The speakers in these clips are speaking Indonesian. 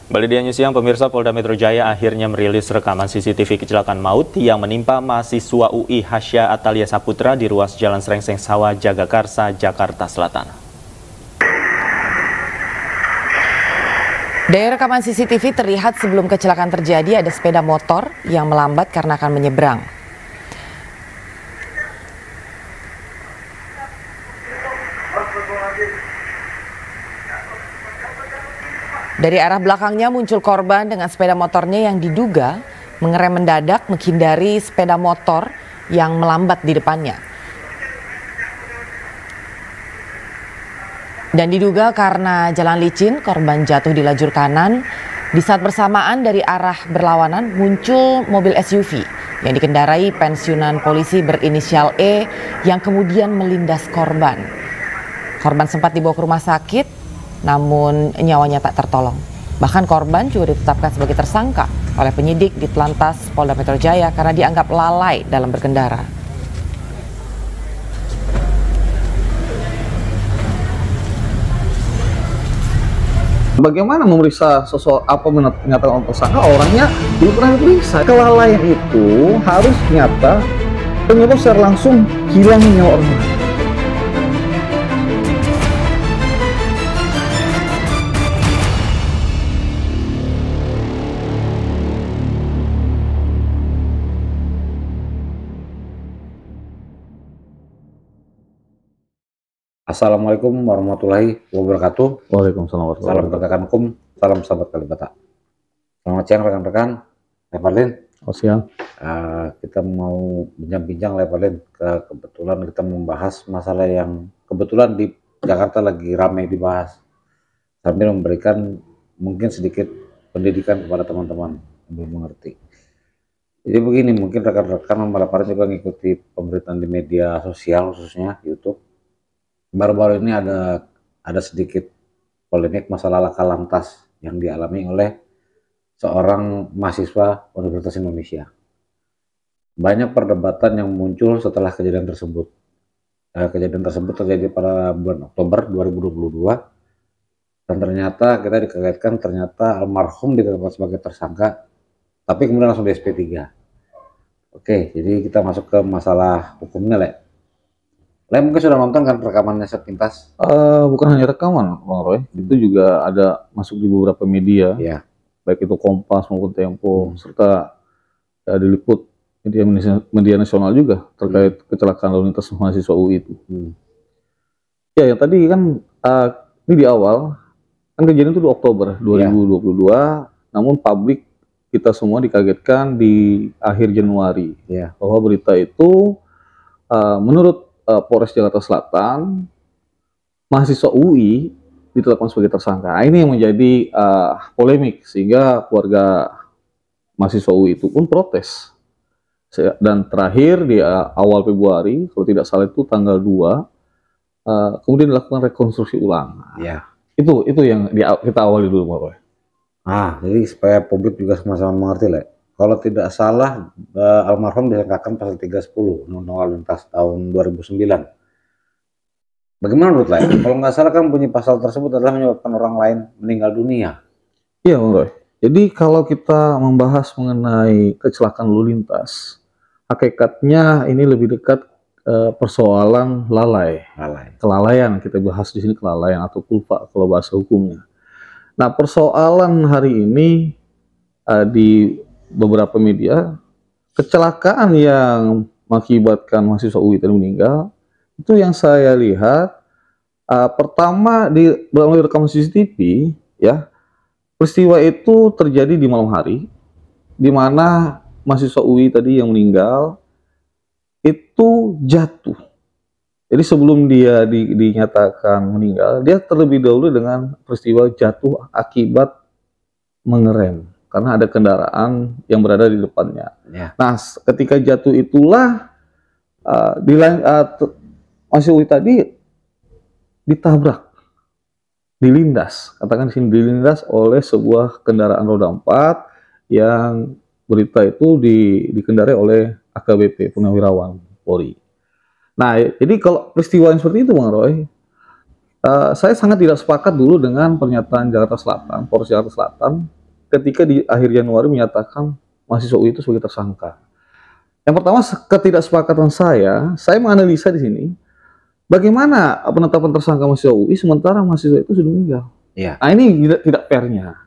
Kembali di News Siang, pemirsa, Polda Metro Jaya akhirnya merilis rekaman CCTV kecelakaan maut yang menimpa mahasiswa UI Hasya Atalia Saputra di ruas Jalan Srengseng Sawah, Jagakarsa, Jakarta Selatan. Dari rekaman CCTV terlihat sebelum kecelakaan terjadi ada sepeda motor yang melambat karena akan menyeberang. Dari arah belakangnya muncul korban dengan sepeda motornya yang diduga mengerem mendadak menghindari sepeda motor yang melambat di depannya. Dan diduga karena jalan licin, korban jatuh di lajur kanan. Di saat bersamaan dari arah berlawanan muncul mobil SUV yang dikendarai pensiunan polisi berinisial E yang kemudian melindas korban. Korban sempat dibawa ke rumah sakit, namun nyawanya tak tertolong. Bahkan korban juga ditetapkan sebagai tersangka oleh penyidik di Telantas Polda Metro Jaya karena dianggap lalai dalam berkendara. Bagaimana memeriksa apa menyatakan tersangka, orangnya belum pernah diperiksa. Kelalaian itu harus nyata penyebab secara langsung hilangnya orang. Assalamualaikum warahmatullahi wabarakatuh. Waalaikumsalam warahmatullahi Salam penegakan hukum, salam sahabat Kalibata. Selamat siang rekan-rekan. Levalin. siang. Kita mau bincang-bincang Levalin. Kebetulan kita membahas masalah yang kebetulan di Jakarta lagi ramai dibahas. Sambil memberikan mungkin sedikit pendidikan kepada teman-teman yang belum mengerti. Jadi begini, mungkin rekan-rekan melaporkan juga mengikuti pemberitaan di media sosial khususnya YouTube. Baru-baru ini ada sedikit polemik masalah laka lantas yang dialami oleh seorang mahasiswa Universitas Indonesia. Banyak perdebatan yang muncul setelah kejadian tersebut. Kejadian tersebut terjadi pada bulan Oktober 2022 dan ternyata kita dikagetkan ternyata almarhum ditetapkan sebagai tersangka, tapi kemudian langsung di SP3. Oke, jadi kita masuk ke masalah hukumnya, Le. Le mungkin sudah nonton kan rekamannya sepintas? Bukan hanya rekaman, Bang Roy, itu juga ada masuk di beberapa media, Ya. baik itu Kompas maupun Tempo, serta diliput media nasional juga terkait kecelakaan lalu lintas mahasiswa UI itu. Ya, yang tadi kan ini di awal, kan kejadian itu di Oktober 2022, namun publik kita semua dikagetkan di akhir Januari, bahwa berita itu menurut Polres Jakarta Selatan, mahasiswa UI ditetapkan sebagai tersangka. Ini yang menjadi polemik, sehingga keluarga mahasiswa UI itu pun protes. Dan terakhir di awal Februari, kalau tidak salah itu tanggal 2, kemudian dilakukan rekonstruksi ulang. Itu yang kita awali dulu, Pak Roy. Jadi supaya publik juga sama-sama mengerti, Le. Kalau tidak salah, almarhum disangkakan pasal 310 Undang-Undang Lalu Lintas tahun 2009. Bagaimana menurut Le? Kalau nggak salah kan bunyi pasal tersebut adalah menyebabkan orang lain meninggal dunia. Iya, Bang Roy. Jadi kalau kita membahas mengenai kecelakaan lalu lintas, hakikatnya ini lebih dekat persoalan lalai. Kelalaian, kita bahas di sini kelalaian atau kulfa kalau bahasa hukumnya. Nah, persoalan hari ini di beberapa media, kecelakaan yang mengakibatkan mahasiswa UI tadi meninggal, itu yang saya lihat pertama melalui rekaman CCTV, ya, peristiwa itu terjadi di malam hari, di mana mahasiswa UI tadi yang meninggal itu jatuh. Jadi sebelum dia dinyatakan meninggal, dia terlebih dahulu dengan peristiwa jatuh akibat mengerem. Karena ada kendaraan yang berada di depannya. Nah, ketika jatuh itulah mahasiswa UI tadi ditabrak, dilindas. Katakan di sini dilindas oleh sebuah kendaraan roda 4 yang berita itu dikendarai oleh AKBP Purnawirawan Polri. Nah, jadi kalau peristiwa yang seperti itu, Bang Roy, saya sangat tidak sepakat dulu dengan pernyataan Jakarta Selatan, Polres Jakarta Selatan, ketika di akhir Januari menyatakan mahasiswa UI itu sebagai tersangka. Yang pertama, ketidaksepakatan saya menganalisa di sini, bagaimana penetapan tersangka mahasiswa UI sementara mahasiswa itu sudah meninggal. Iya. Nah, ini tidak fairnya.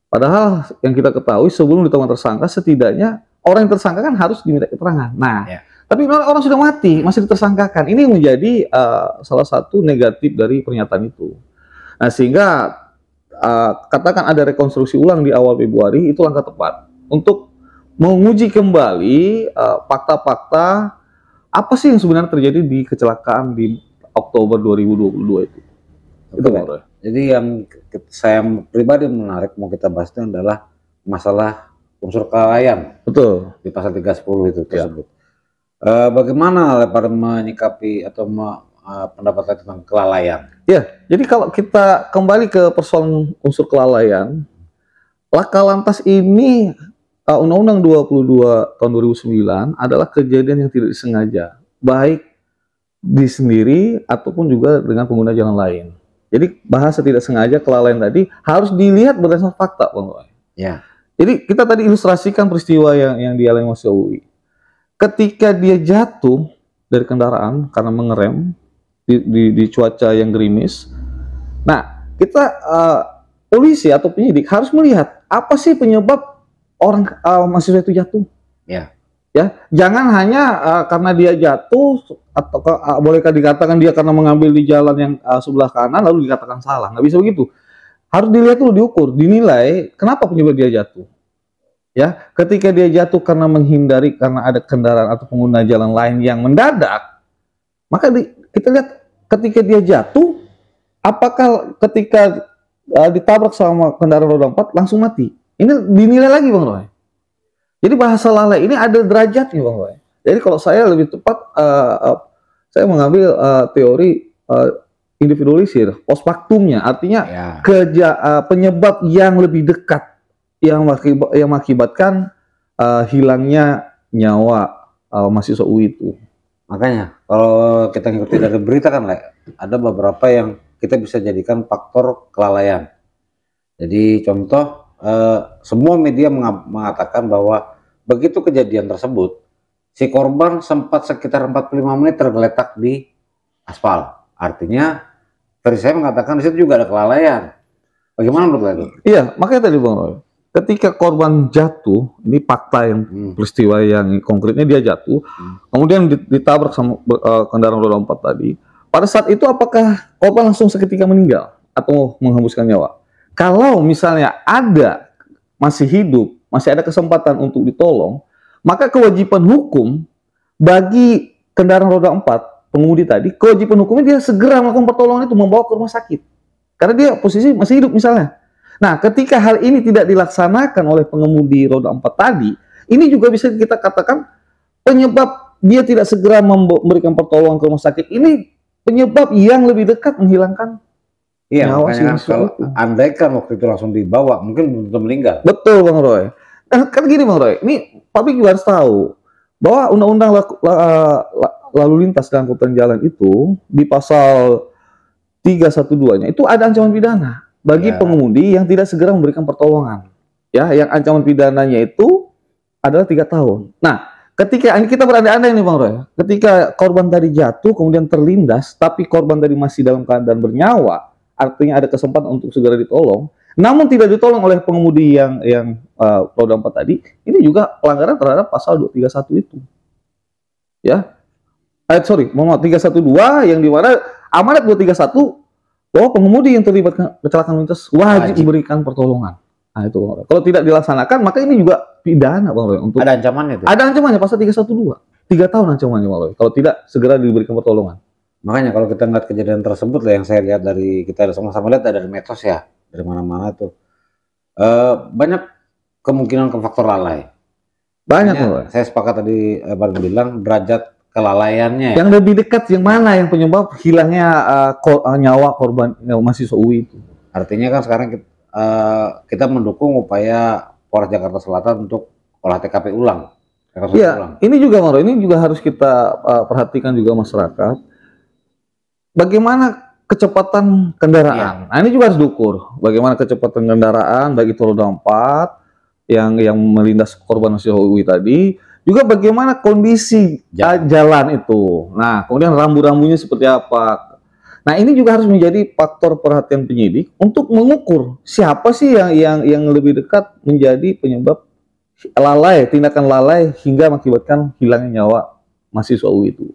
Padahal yang kita ketahui sebelum ditetapkan tersangka, setidaknya orang yang tersangka kan harus diminta keterangan. Nah, tapi orang sudah mati, masih ditersangkakan. Ini menjadi salah satu negatif dari pernyataan itu. Nah, sehingga katakan ada rekonstruksi ulang di awal Februari, itu langkah tepat untuk menguji kembali fakta-fakta apa sih yang sebenarnya terjadi di kecelakaan di Oktober 2022 itu. Itu Bang. Jadi yang saya pribadi menarik mau kita bahas itu adalah masalah unsur kelalaian. Betul. Di pasal 310 itu tersebut. Bagaimana pada menyikapi atau pendapat tentang kelalaian? Ya, jadi kalau kita kembali ke persoalan unsur kelalaian, laka lantas ini Undang-Undang 22 tahun 2009 adalah kejadian yang tidak disengaja, baik di sendiri ataupun juga dengan pengguna jalan lain. Jadi bahasa tidak sengaja kelalaian tadi harus dilihat berdasarkan fakta, Bang Roy. Ya. Jadi kita tadi ilustrasikan peristiwa yang dialami mahasiswa UI. Ketika dia jatuh dari kendaraan karena mengerem di cuaca yang gerimis, nah kita polisi atau penyidik harus melihat apa sih penyebab orang mahasiswa itu jatuh. Ya, jangan hanya karena dia jatuh atau bolehkah dikatakan dia karena mengambil di jalan yang sebelah kanan lalu dikatakan salah. Nggak bisa begitu. Harus dilihat dulu, diukur, dinilai kenapa penyebab dia jatuh. Ya, ketika dia jatuh karena menghindari karena ada kendaraan atau pengguna jalan lain yang mendadak, maka kita lihat ketika dia jatuh, apakah ketika ditabrak sama kendaraan roda 4 langsung mati. Ini dinilai lagi, Bang Roy. Jadi bahasa lalai ini ada derajatnya, Bang Roy. Jadi kalau saya lebih tepat, saya mengambil teori individualisir, post factumnya, artinya penyebab yang lebih dekat yang mengakibatkan hilangnya nyawa mahasiswa UI itu. Makanya kalau kita ngikuti dari berita kan, ada beberapa yang kita bisa jadikan faktor kelalaian. Jadi contoh, semua media mengatakan bahwa begitu kejadian tersebut, si korban sempat sekitar 45 menit tergeletak di aspal. Artinya, dari saya mengatakan di situ juga ada kelalaian. Bagaimana menurut Anda? Iya, makanya tadi Bang Roy, ketika korban jatuh, ini fakta yang peristiwa yang konkretnya dia jatuh, kemudian ditabrak sama kendaraan roda 4 tadi. Pada saat itu apakah korban langsung seketika meninggal atau menghembuskan nyawa? Kalau misalnya masih hidup, masih ada kesempatan untuk ditolong, maka kewajiban hukum bagi kendaraan roda 4 pengemudi tadi, kewajiban hukumnya dia segera melakukan pertolongan itu, membawa ke rumah sakit. Karena dia posisi masih hidup misalnya. Nah, ketika hal ini tidak dilaksanakan oleh pengemudi roda 4 tadi, ini juga bisa kita katakan penyebab dia tidak segera memberikan pertolongan ke rumah sakit. Ini penyebab yang lebih dekat menghilangkan nyawa si mahasiswa itu. Andaikan waktu itu langsung dibawa, mungkin belum meninggal. Betul, Bang Roy. Kan gini, Bang Roy, ini publik juga harus tahu bahwa Undang-Undang Lalu Lintas dan Angkutan Jalan itu di pasal 312-nya itu ada ancaman pidana bagi pengemudi yang tidak segera memberikan pertolongan. Ya, yang ancaman pidananya itu adalah 3 tahun. Nah, ketika ini kita berandai-andai nih, Bang Roy, ketika korban tadi jatuh kemudian terlindas, tapi korban tadi masih dalam keadaan bernyawa, artinya ada kesempatan untuk segera ditolong, namun tidak ditolong oleh pengemudi yang roda 4 tadi, ini juga pelanggaran terhadap pasal 231 itu. Ya. 312 yang dimana amanat 231 bahwa pengemudi yang terlibat kecelakaan lintas wajib memberikan pertolongan. Nah, itu Bang Roy. Kalau tidak dilaksanakan, maka ini juga pidana, Bang Roy. Untuk ada ancamannya itu? Ada ancamannya, pasal 312. 3 tahun ancamannya, Bang Roy, kalau tidak segera diberikan pertolongan. Makanya kalau kita ngeliat kejadian tersebut yang saya lihat kita sama-sama lihat dari medsos ya, dari mana-mana tuh banyak kemungkinan ke faktor lalai. Banyak, Bang. Saya sepakat tadi Bang bilang derajat kelalaiannya. Yang lebih dekat yang mana yang penyebab hilangnya nyawa korban mahasiswa UI itu? Artinya kan sekarang kita mendukung upaya Polres Jakarta Selatan untuk olah TKP ulang. Iya, ini juga Bang Roy, ini juga harus kita perhatikan juga masyarakat. Bagaimana kecepatan kendaraan. Nah, ini juga harus diukur. Bagaimana kecepatan kendaraan, baik itu roda 4 yang melindas korban Mahasiswa UI tadi, juga bagaimana kondisi jalan itu. Nah, kemudian rambu-rambunya seperti apa. Nah, ini juga harus menjadi faktor perhatian penyidik untuk mengukur siapa sih yang lebih dekat menjadi penyebab lalai, tindakan lalai hingga mengakibatkan hilangnya nyawa mahasiswa UI itu.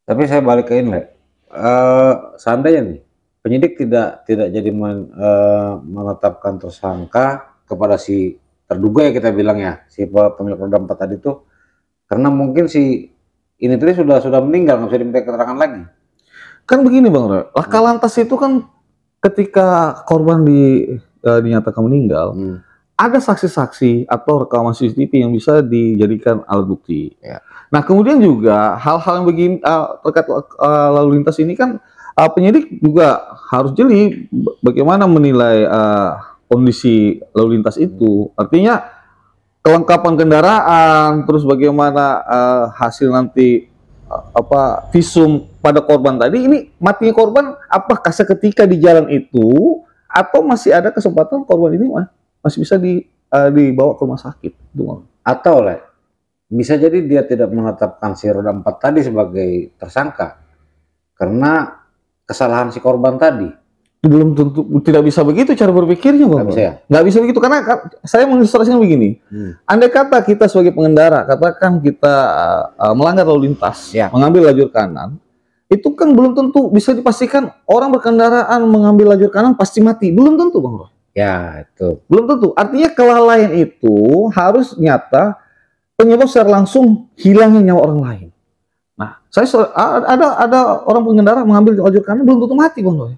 Tapi saya balik ke ini, seandainya nih penyidik tidak jadi menetapkan tersangka kepada si terduga ya kita bilang ya, si pemilik roda 4 tadi itu, karena mungkin si ini tadi sudah meninggal, nggak bisa diminta keterangan lagi. Kan begini Bang Roy, laka lantas itu kan ketika korban dinyatakan meninggal, ada saksi-saksi atau rekaman CCTV yang bisa dijadikan alat bukti. Ya. Nah, kemudian juga hal-hal yang begini terkait lalu lintas ini kan penyidik juga harus jeli bagaimana menilai kondisi lalu lintas itu. Artinya kelengkapan kendaraan, terus bagaimana hasil nanti visum pada korban tadi, ini matinya korban apakah seketika di jalan itu atau masih ada kesempatan korban ini masih bisa dibawa ke rumah sakit, atau bisa jadi dia tidak menetapkan si roda 4 tadi sebagai tersangka karena kesalahan si korban tadi. Belum tentu, tidak bisa begitu cara berpikirnya Bang. Nggak bisa begitu, karena saya mengilustrasikan begini. Andai kata kita sebagai pengendara, katakan kita melanggar lalu lintas, mengambil lajur kanan, itu kan belum tentu bisa dipastikan orang berkendaraan mengambil lajur kanan pasti mati. Belum tentu Bang Roy. Ya, itu. Belum tentu. Artinya kelalaian itu harus nyata penyebab secara langsung hilangnya nyawa orang lain. Nah, ada orang pengendara mengambil lajur kanan belum tentu mati Bang Roy.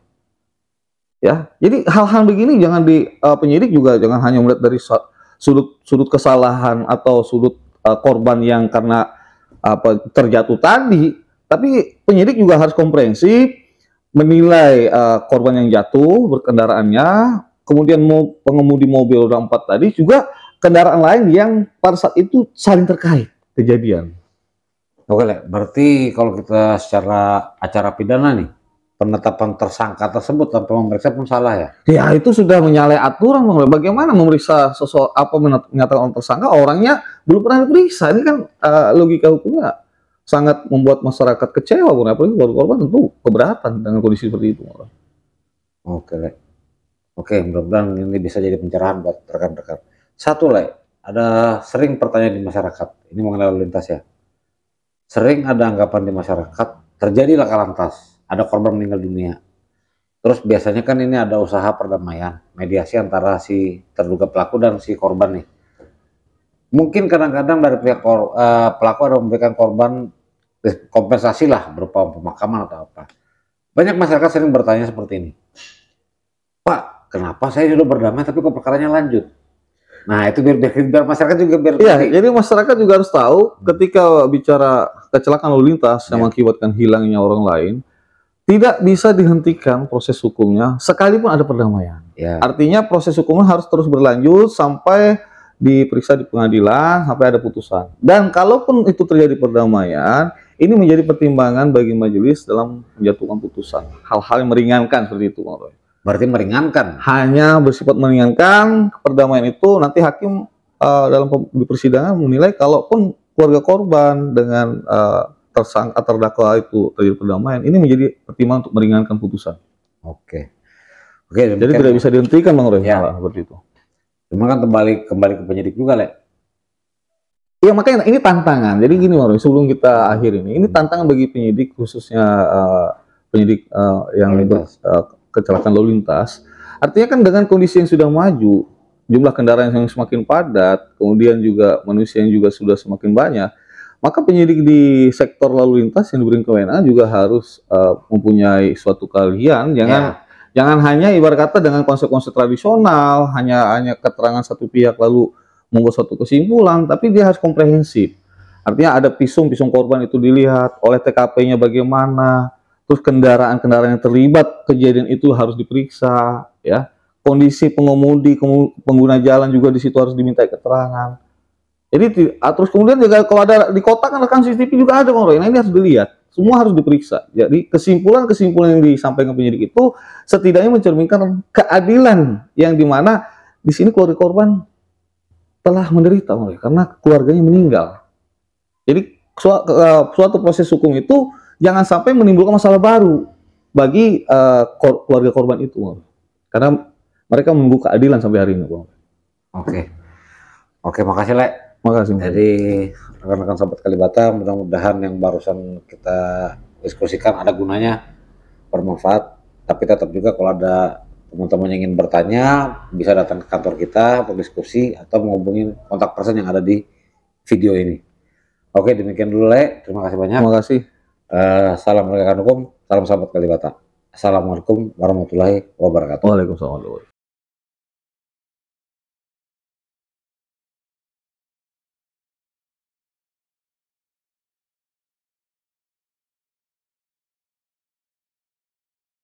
Ya, jadi hal-hal begini jangan penyidik juga jangan hanya melihat dari sudut kesalahan atau sudut korban yang karena terjatuh tadi, tapi penyidik juga harus komprehensif menilai korban yang jatuh berkendaraannya, kemudian pengemudi mobil roda 4 tadi juga kendaraan lain yang pada saat itu saling terkait kejadian. Oke, berarti kalau kita secara acara pidana nih, penetapan tersangka tersebut tanpa memeriksa pun salah ya? Ya, itu sudah menyalahi aturan. Bagaimana memeriksa menyatakan orang tersangka, orangnya belum pernah diperiksa. Ini kan logika hukumnya sangat membuat masyarakat kecewa, apalagi korban tentu keberatan dengan kondisi seperti itu. Oke, mudah-mudahan ini bisa jadi pencerahan buat rekan-rekan. Satu ada sering pertanyaan di masyarakat, ini mengenai lalu lintas ya. Sering ada anggapan di masyarakat, terjadi laka lantas, ada korban meninggal dunia. Terus biasanya kan ini ada usaha perdamaian, mediasi antara si terduga pelaku dan si korban nih. Mungkin kadang-kadang dari pihak pelaku ada memberikan korban kompensasi lah berupa pemakaman atau apa. Banyak masyarakat sering bertanya seperti ini. Pak, kenapa saya sudah berdamai tapi kok perkaranya lanjut? Nah, itu biar masyarakat juga jadi masyarakat juga harus tahu ketika bicara kecelakaan lalu lintas yang mengakibatkan hilangnya orang lain, tidak bisa dihentikan proses hukumnya sekalipun ada perdamaian. Artinya proses hukumnya harus terus berlanjut sampai diperiksa di pengadilan sampai ada putusan. Dan kalaupun itu terjadi perdamaian, ini menjadi pertimbangan bagi majelis dalam menjatuhkan putusan. Hal-hal yang meringankan seperti itu, Bang Roy. Berarti meringankan? Hanya bersifat meringankan. Perdamaian itu nanti hakim dalam di persidangan menilai kalaupun keluarga korban dengan tersangka terdakwa itu terjadi perdamaian, ini menjadi pertimbangan untuk meringankan putusan. Oke, jadi tidak bisa dihentikan Bang Roy, seperti itu. Cuma kan kembali ke penyidik juga, Iya, makanya ini tantangan. Jadi gini Bang Roy, sebelum kita akhir ini tantangan bagi penyidik, khususnya penyidik yang kecelakaan lalu lintas. Artinya kan dengan kondisi yang sudah maju, jumlah kendaraan yang semakin padat, kemudian juga manusia yang juga sudah semakin banyak, maka penyidik di sektor lalu lintas yang diberikan kewenangan juga harus mempunyai suatu keahlian. Jangan hanya ibarat kata dengan konsep-konsep tradisional, hanya keterangan satu pihak lalu membuat suatu kesimpulan, tapi dia harus komprehensif. Artinya ada visum korban itu dilihat, oleh TKP-nya bagaimana, terus kendaraan-kendaraan yang terlibat kejadian itu harus diperiksa, ya. Kondisi pengemudi, pengguna jalan juga di situ harus diminta keterangan. Jadi terus kemudian juga kalau ada di kota kan rekan CCTV juga ada Bang Roy. Nah, ini harus dilihat semua harus diperiksa. Jadi kesimpulan-kesimpulan yang disampaikan penyidik itu setidaknya mencerminkan keadilan yang dimana di sini keluarga korban telah menderita karena keluarganya meninggal. Jadi suatu proses hukum itu jangan sampai menimbulkan masalah baru bagi keluarga korban itu, karena mereka menunggu keadilan sampai hari ini. Oke, makasih Le. Makasih. Jadi rekan-rekan sahabat Kalibata, mudah-mudahan yang barusan kita diskusikan ada gunanya, bermanfaat. Tapi tetap juga kalau ada teman-teman yang ingin bertanya, bisa datang ke kantor kita untuk diskusi atau menghubungi kontak person yang ada di video ini. Oke, demikian dulu Le. Terima kasih banyak. Terima kasih. Salam rekan hukum, salam sahabat Kalibata. Assalamualaikum warahmatullahi wabarakatuh. Waalaikumsalam.